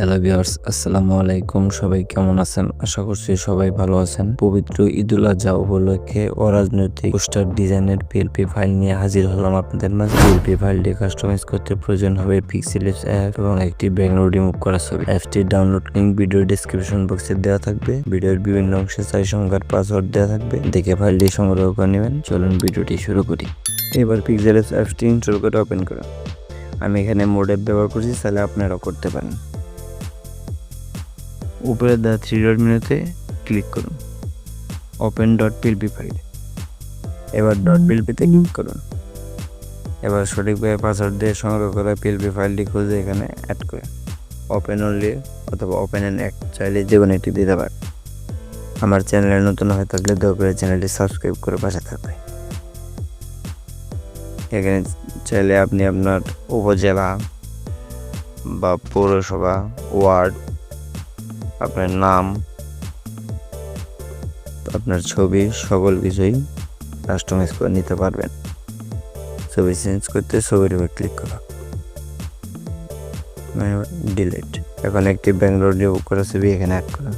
Hello viewers, আসসালামু আলাইকুম। সবাই কেমন আছেন? আশা করছি সবাই ভালো আছেন। পবিত্র ঈদুল আজহা উপলক্ষে অরাজনৈতিক পোস্টার ডিজাইনের পিএলপি ফাইল নিয়ে হাজির হলাম আপনাদের মাঝে। পিএলপি ফাইলটি কাস্টমাইজ করতে প্রয়োজন হবে PixelLab অ্যাপ এবং একটি ব্যাকগ্রাউন্ড রিমুভ করা ছবি। অ্যাপটির ডাউনলোড লিংক ভিডিও ডেসক্রিপশন বক্সে দেওয়া থাকবে। ভিডিওর বিভিন্ন অংশে 4 সংখ্যার পাসওয়ার্ড দেওয়া থাকবে, দেখে ফাইলটি সংগ্রহ করে নেবেন। চলুন ভিডিওটি শুরু করি। এবার PixelLab অ্যাপটি ইনস্টল করে ওপেন করুন। আমি এখানে মোড অ্যাপ ব্যবহার করছি, তাহলে আপনারাও করতে পারেন। উপরে দেওয়া 3 ডট মেনুতে ক্লিক করুন, ওপেন .পিএলপি ফাইল। এবার .পিএলপিতে ক্লিক করুন। এবার সঠিকভাবে পাসওয়ার্ড দিয়ে সংগ্রহ করা পিএলপি ফাইলটি খুঁজে এখানে অ্যাড করে ওপেন অনলি অথবা ওপেন অ্যান্ড এক চাইলে যে কোনো একটি দিতে পারেন। আমার চ্যানেলে নতুন হয়ে থাকলে দয়া করে চ্যানেলটি সাবস্ক্রাইব করে পাশে থাকবে। এখানে চাইলে আপনি আপনার উপজেলা বা পৌরসভা, ওয়ার্ড, আপনার নাম, আপনার ছবি সকল কিছুই কাস্টমাইজ করে নিতে পারবেন। ছবি চেঞ্জ করতে ছবির উপর ক্লিক করা, ডিলিট। এখন একটি ব্যাকগ্রাউন্ড রিমুভ করা ছবি এখানে অ্যাড করা।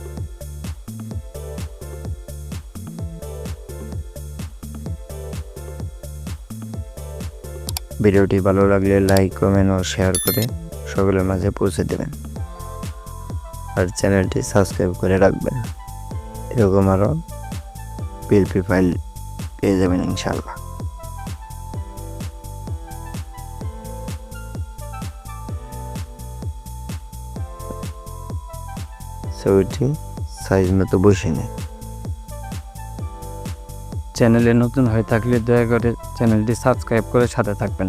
ভিডিওটি ভালো লাগলে লাইক, কমেন্ট ও শেয়ার করে সকলের মাঝে পৌঁছে দেবেন, আর চ্যানেলটি সাবস্ক্রাইব করে রাখবেন। এরকম আরও পিএলপি ফাইল পেয়ে যাবেন ইনশাআল্লাহ। ছবিটি সাইজ মতো বসে নেয়। চ্যানেলে নতুন হয়ে থাকলে দয়া করে চ্যানেলটি সাবস্ক্রাইব করে সাথে থাকবেন।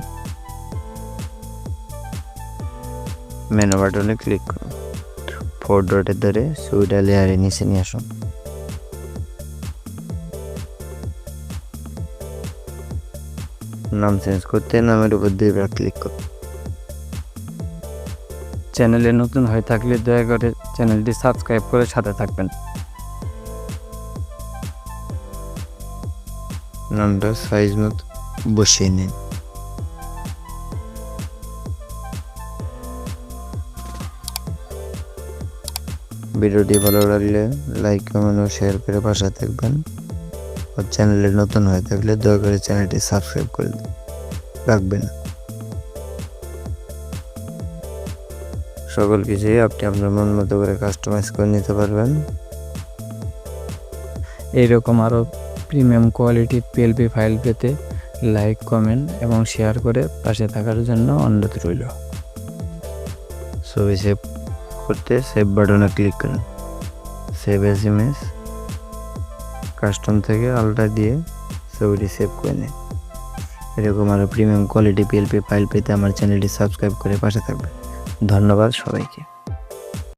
মেনু বাটনে ক্লিক করুন, 4 ডটের ধরে ছবিটা লেয়ারে নিচে নিয়ে আসুন। নাম চেঞ্জ করতে নামের উপর 2বার ক্লিক করুন। চ্যানেলে নতুন হয়ে থাকলে দয়া করে চ্যানেলটি সাবস্ক্রাইব করে সাথে থাকবেন। নামটা সাইজ মতো বসিয়ে নিন। ভিডিওটি ভালো লাগলে লাইক, কমেন্ট ও শেয়ার করে পাশে থাকবেন। আর চ্যানেলে নতুন হয়ে থাকলে দয়া করে চ্যানেলটি সাবস্ক্রাইব করে রাখবেন। সকল কিছুই আপনি আপনার মন মতো করে কাস্টমাইজ করে নিতে পারবেন। এইরকম আরও প্রিমিয়াম কোয়ালিটির পিএলপি ফাইল পেতে লাইক, কমেন্ট এবং শেয়ার করে পাশে থাকার জন্য অনুরোধ রইল। ছবি সেভ করতে সেভ বাটনে ক্লিক করুন। সেভ এজ ইমেজ, কাস্টম থেকে আলটা দিয়ে ছবিটি সেভ করে নিন। এরকম আরও প্রিমিয়াম কোয়ালিটি পিএলপি ফাইল পেতে আমার চ্যানেলটি সাবস্ক্রাইব করে পাশে থাকবেন। ধন্যবাদ সবাইকে।